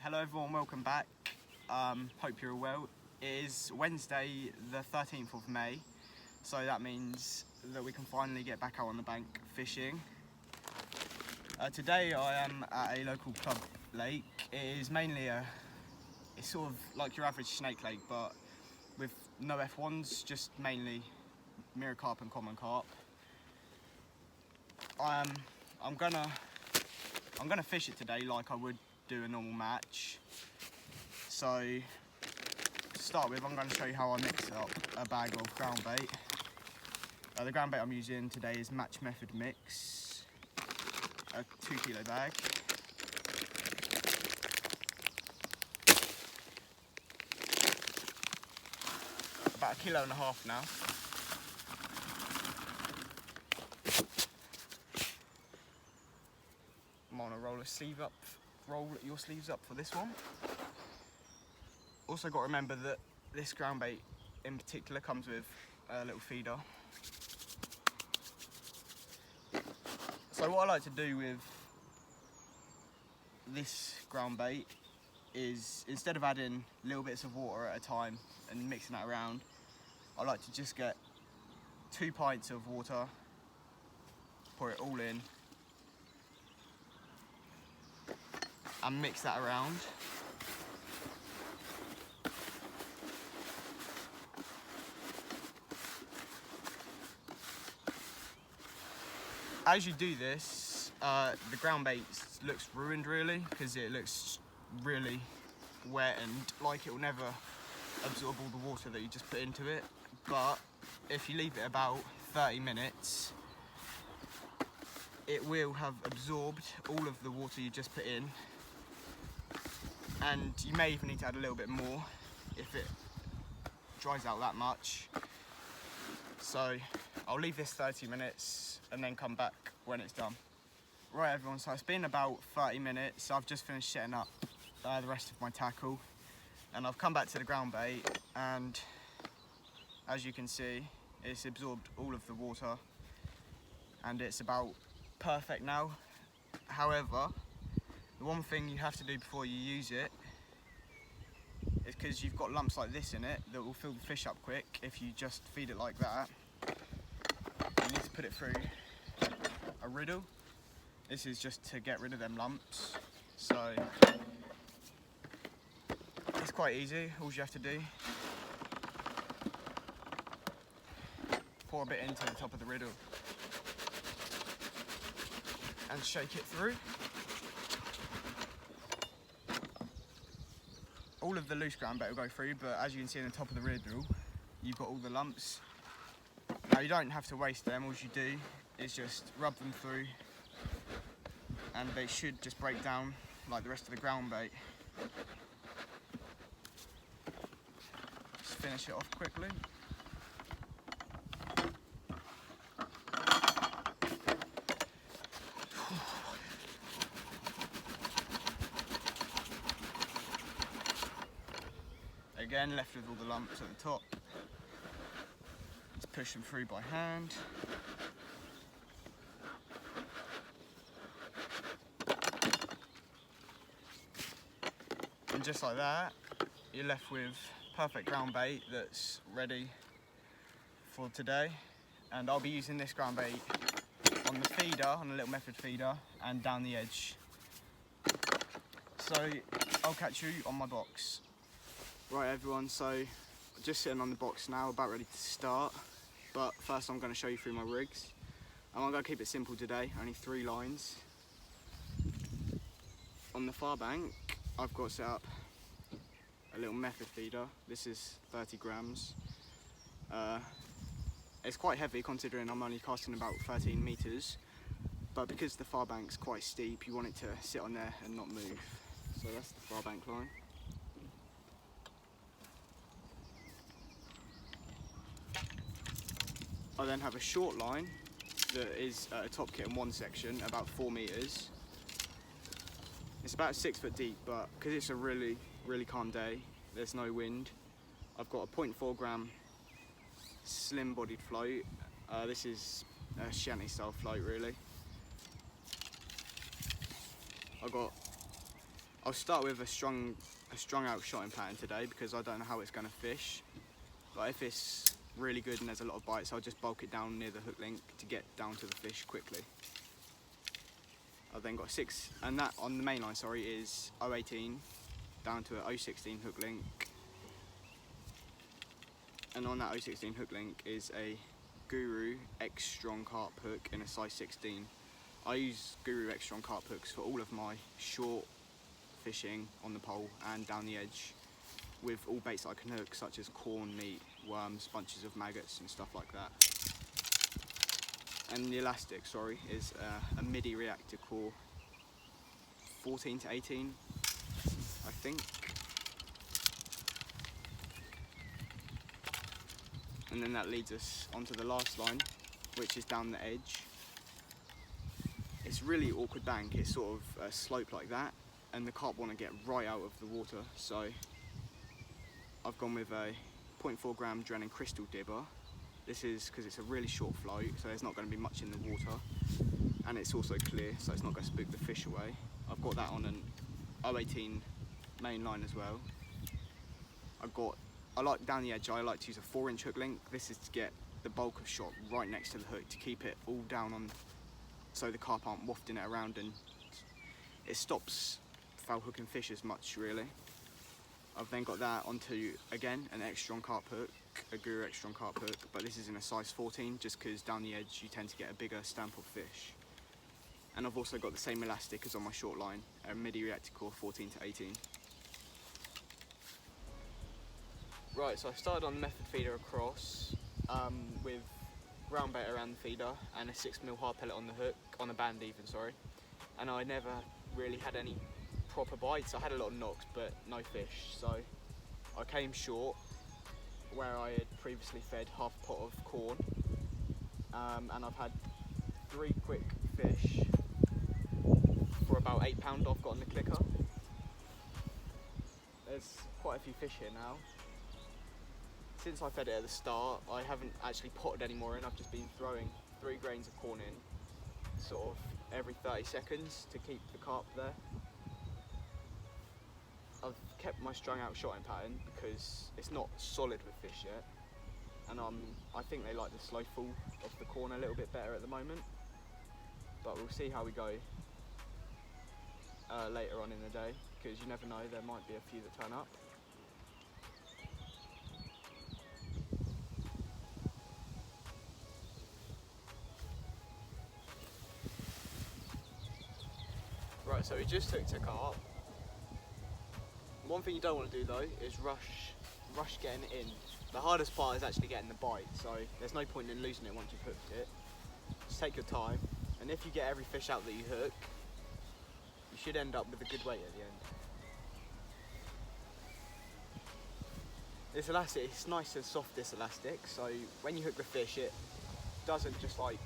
Hello everyone, welcome back. Hope you're well. It is Wednesday the 13th of May, so that means that we can finally get back out on the bank fishing. Today I am at a local club lake. It is mainly it's sort of like your average snake lake, but with no F1s, just mainly mirror carp and common carp. I'm gonna fish it today like I would do a normal match. So to start with, I'm going to show you how I mix up a bag of ground bait. The ground bait I'm using today is Match Method Mix, a 2 kilo bag. About 1.5 kilos now. I'm gonna roll your sleeves up for this one. Also got to remember that this ground bait in particular comes with a little feeder. So what I like to do with this ground bait is, instead of adding little bits of water at a time and mixing that around, I like to just get 2 pints of water, pour it all in, and mix that around. As you do this, the ground bait looks ruined really, because it looks really wet and like it will never absorb all the water that you just put into it. But if you leave it about 30 minutes, it will have absorbed all of the water you just put in, and you may even need to add a little bit more if it dries out that much. So I'll leave this 30 minutes and then come back when it's done. Right everyone, so it's been about 30 minutes. I've just finished setting up the rest of my tackle, and I've come back to the ground bait, and as you can see, it's absorbed all of the water and it's about perfect now. However, the one thing you have to do before you use it is, because you've got lumps like this in it that will fill the fish up quick if you just feed it like that, you need to put it through a riddle. This is just to get rid of them lumps. So it's quite easy. All you have to do, pour a bit into the top of the riddle and shake it through. All of the loose ground bait will go through, but as you can see in the top of the riddle, you've got all the lumps. Now you don't have to waste them. All you do is just rub them through and they should just break down like the rest of the ground bait. Just finish it off quickly. Again, left with all the lumps at the top. Let's push them through by hand. And just like that, you're left with perfect ground bait that's ready for today. And I'll be using this ground bait on the feeder, on a little method feeder, and down the edge. So I'll catch you on my box. Right everyone, so just sitting on the box now, about ready to start. But first I'm going to show you through my rigs. And I'm going to keep it simple today, only 3 lines. On the far bank, I've got set up a little method feeder. This is 30 grams. It's quite heavy considering I'm only casting about 13 meters. But because the far bank's quite steep, you want it to sit on there and not move. So that's the far bank line. I then have a short line that is a top kit in one section, about 4 meters. It's about 6 foot deep, but because it's a really calm day, there's no wind, I've got a 0.4 gram slim bodied float. This is a shanty style float really. I'll start with a strung out shotting pattern today because I don't know how it's going to fish. But if it's really good and there's a lot of bites, I'll just bulk it down near the hook link to get down to the fish quickly. I've then got 6, and that on the main line, sorry, is 018 down to a 016 hook link. And on that 016 hook link is a Guru X Strong carp hook in a size 16. I use Guru X Strong carp hooks for all of my short fishing on the pole and down the edge with all baits that I can hook, such as corn, meat, worms, bunches of maggots and stuff like that. And the elastic, sorry, is a MIDI Reactor Core 14 to 18, I think. And then that leads us onto the last line, which is down the edge. It's really awkward bank. It's sort of a slope like that, and the carp want to get right out of the water. So I've gone with a 0.4 gram Drennan Crystal Dibber. This is because it's a really short float, so there's not going to be much in the water, and it's also clear, so it's not going to spook the fish away. I've got that on an 018 main line as well. I like down the edge, I like to use a 4-inch hook link. This is to get the bulk of shot right next to the hook to keep it all down on, so the carp aren't wafting it around, and it stops foul hooking fish as much really. I've then got that onto, again, an X Strong carp hook, a Guru X Strong carp hook, but this is in a size 14 just because down the edge you tend to get a bigger stamp of fish. And I've also got the same elastic as on my short line, a MIDI Reactor Core 14 to 18. Right, so I started on the method feeder across with ground bait around the feeder and a 6mm hard pellet on the hook, on the band even, sorry. And I never really had any proper bites. I had a lot of knocks but no fish, so I came short where I had previously fed half a pot of corn, and I've had 3 quick fish for about £8 I've got on the clicker. There's quite a few fish here now. Since I fed it at the start, I haven't actually potted any more in. I've just been throwing 3 grains of corn in sort of every 30 seconds to keep the carp there. I've kept my strung out shotting pattern because it's not solid with fish yet, and I think they like the slow fall of the corn a little bit better at the moment, but we'll see how we go later on in the day, because you never know, there might be a few that turn up. Right, so we just took to carp. One thing you don't want to do though is rush getting it in. The hardest part is actually getting the bite, so there's no point in losing it once you've hooked it. Just take your time, and if you get every fish out that you hook, you should end up with a good weight at the end. This elastic, it's nice and soft, this elastic, so when you hook the fish it doesn't just like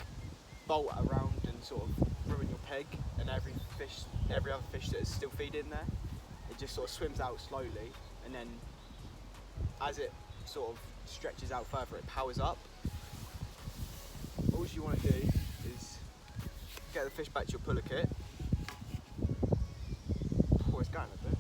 bolt around and sort of ruin your peg and every other fish that is still feeding there. It just sort of swims out slowly, and then as it sort of stretches out further it powers up. All you want to do is get the fish back to your puller kit. Oh, it's going a bit.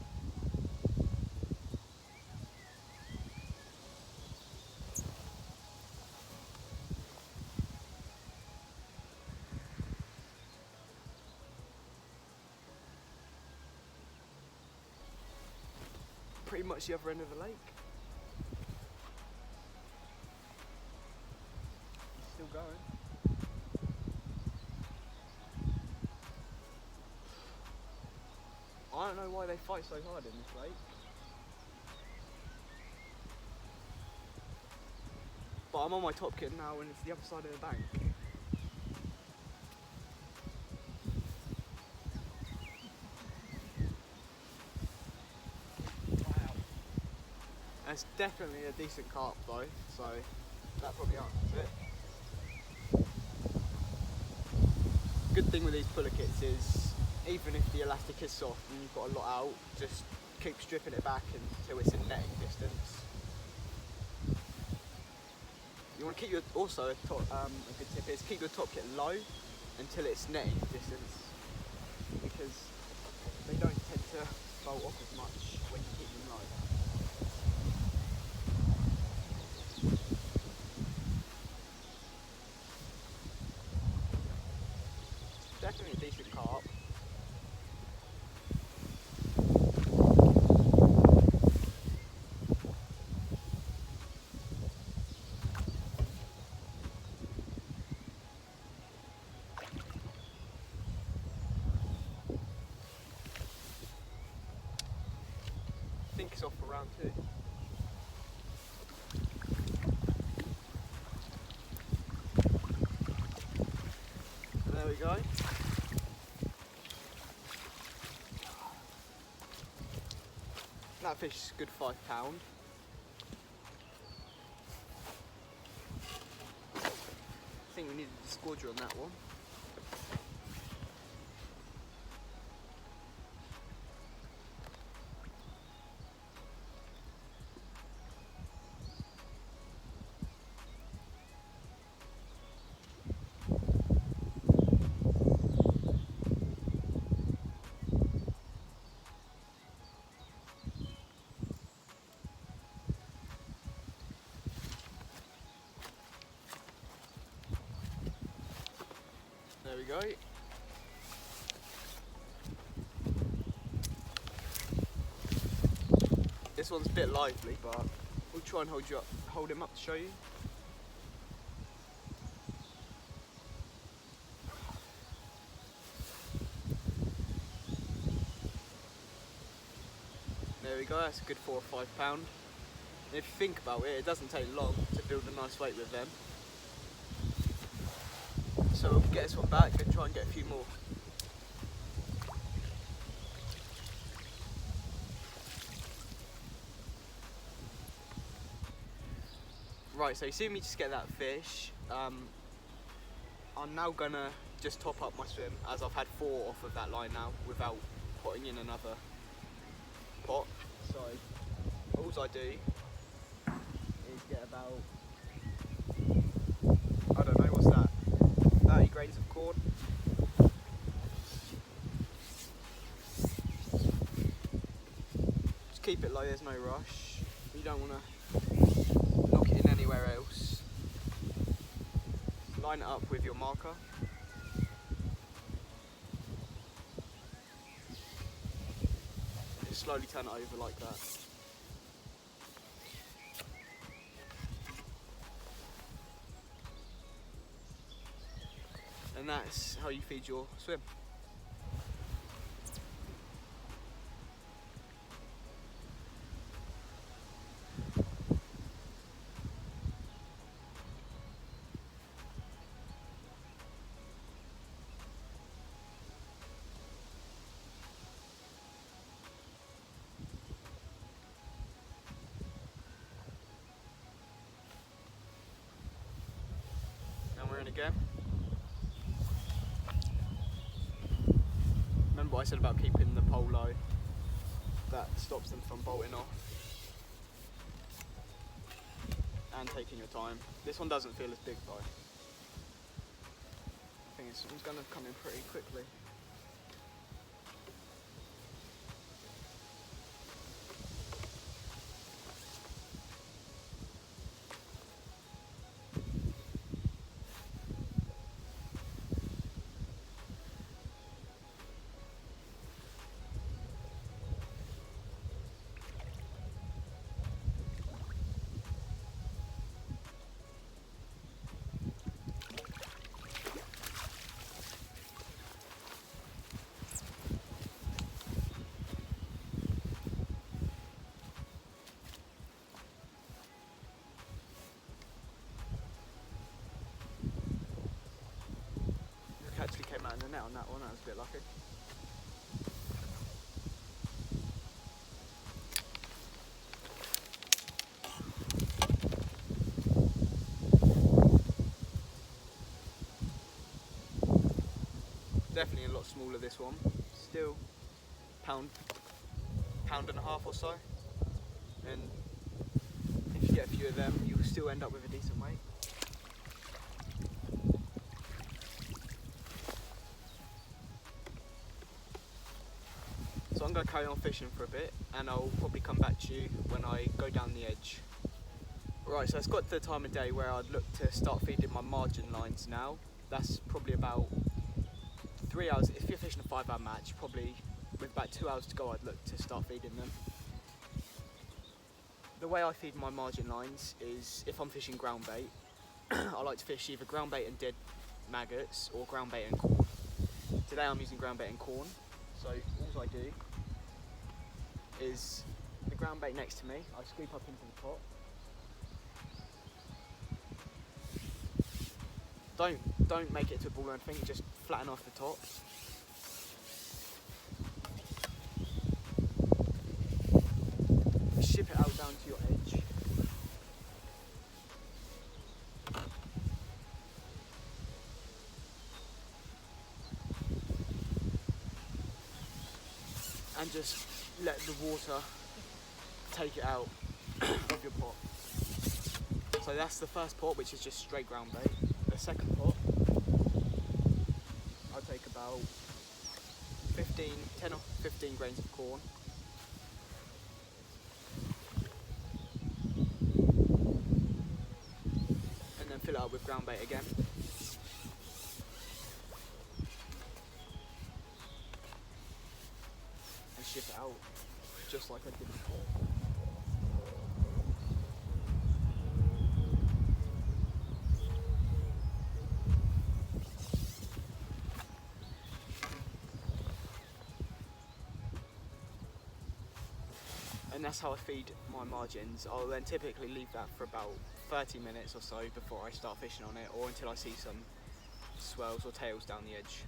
Pretty much the other end of the lake. It's still going. I don't know why they fight so hard in this lake. But I'm on my top kit now and it's the other side of the bank. It's definitely a decent carp though, so that probably answers it. Good thing with these puller kits is, even if the elastic is soft and you've got a lot out, just keep stripping it back until it's in netting distance. You want to keep your, also a good tip is keep your top kit low until it's netting distance, because they don't tend to bolt think it's off for round 2. And there we go. That fish is a good £5. I think we needed a disgorger on that one. There we go. This one's a bit lively, but we'll try and hold him up to show you. There we go, that's a good £4 or £5. And if you think about it, it doesn't take long to build a nice weight with them. So we'll get this one back and try and get a few more. Right, so you see me just get that fish. I'm now gonna just top up my swim, as I've had 4 off of that line now without putting in another pot. So all I do is get about, I don't know, what's that, 30 grains of corn. Just keep it low, there's no rush. You don't want to knock it in anywhere else. Line it up with your marker. And just slowly turn it over like that. And that's how you feed your swim. And we're in again. Remember what I said about keeping the pole low? That stops them from bolting off. And taking your time. This one doesn't feel as big though. I think this one's going to come in pretty quickly. Actually came out in the net on that one, that was a bit lucky. Definitely a lot smaller this one, still pound and a half or so, and if you get a few of them you'll still end up with a decent weight. So I'm going to carry on fishing for a bit and I'll probably come back to you when I go down the edge. Right, so it's got to the time of day where I'd look to start feeding my margin lines now. That's probably about 3 hours. If you're fishing a 5-hour match, probably with about 2 hours to go I'd look to start feeding them. The way I feed my margin lines is, if I'm fishing ground bait, I like to fish either ground bait and dead maggots or ground bait and corn. Today I'm using ground bait and corn. So all I do is, the ground bait next to me, I scoop up into the pot. Don't make it to a ball or anything, just flatten off the top. Ship it out down to your edge. And just let the water take it out of your pot. So that's the first pot, which is just straight ground bait. The second pot, I'll take about 10 or 15 grains of corn. And then fill it up with ground bait again. And ship it out, just like I did before. And that's how I feed my margins. I'll then typically leave that for about 30 minutes or so before I start fishing on it, or until I see some swells or tails down the edge.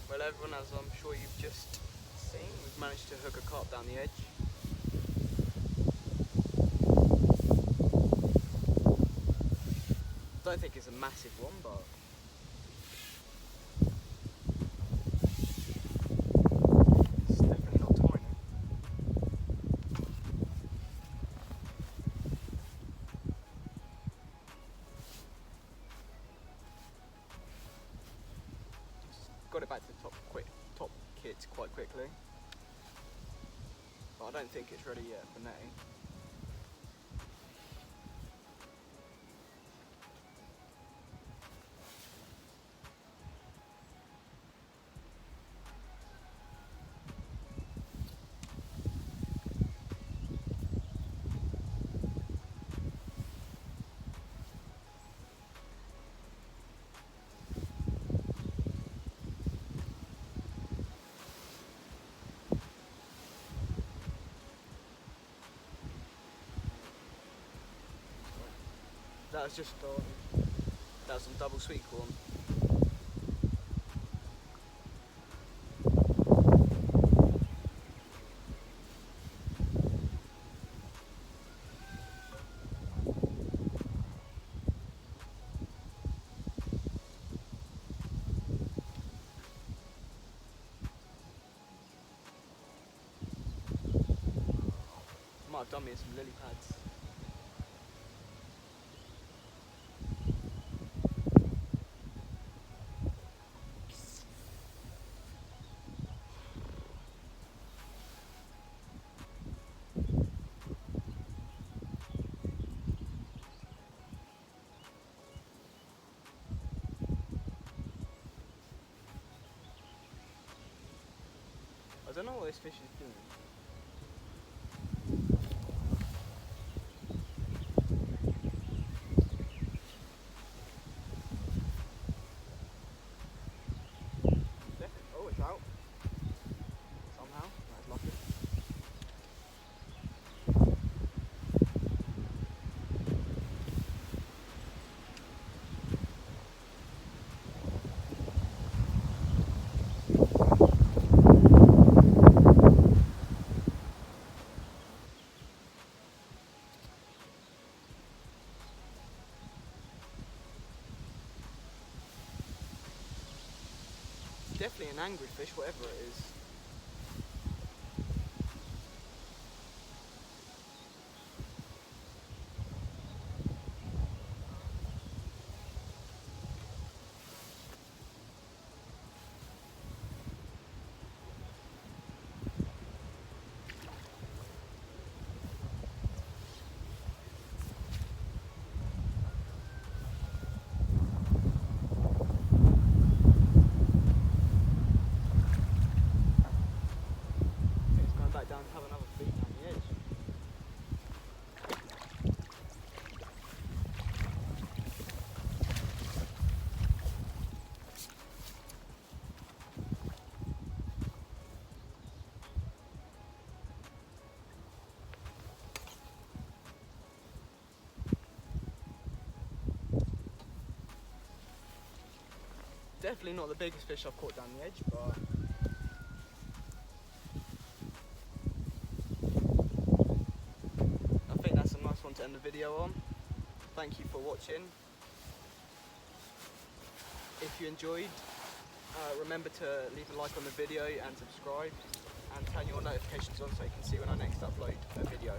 Well everyone, as I'm sure you've just seen, we've managed to hook a carp down the edge. Don't think it's a massive one, but it's definitely not tiny. Got it back to the top kit quite quickly, but I don't think it's ready yet for netting. That was just that was some double sweet corn. Might have done me some lily pads. I don't know what this fish is doing. Oh, it's out. Somehow, that's lucky. Definitely an angry fish, whatever it is. definitely not the biggest fish I've caught down the edge, but I think that's a nice one to end the video on. Thank you for watching. If you enjoyed, remember to leave a like on the video and subscribe, and turn your notifications on so you can see when I next upload a video.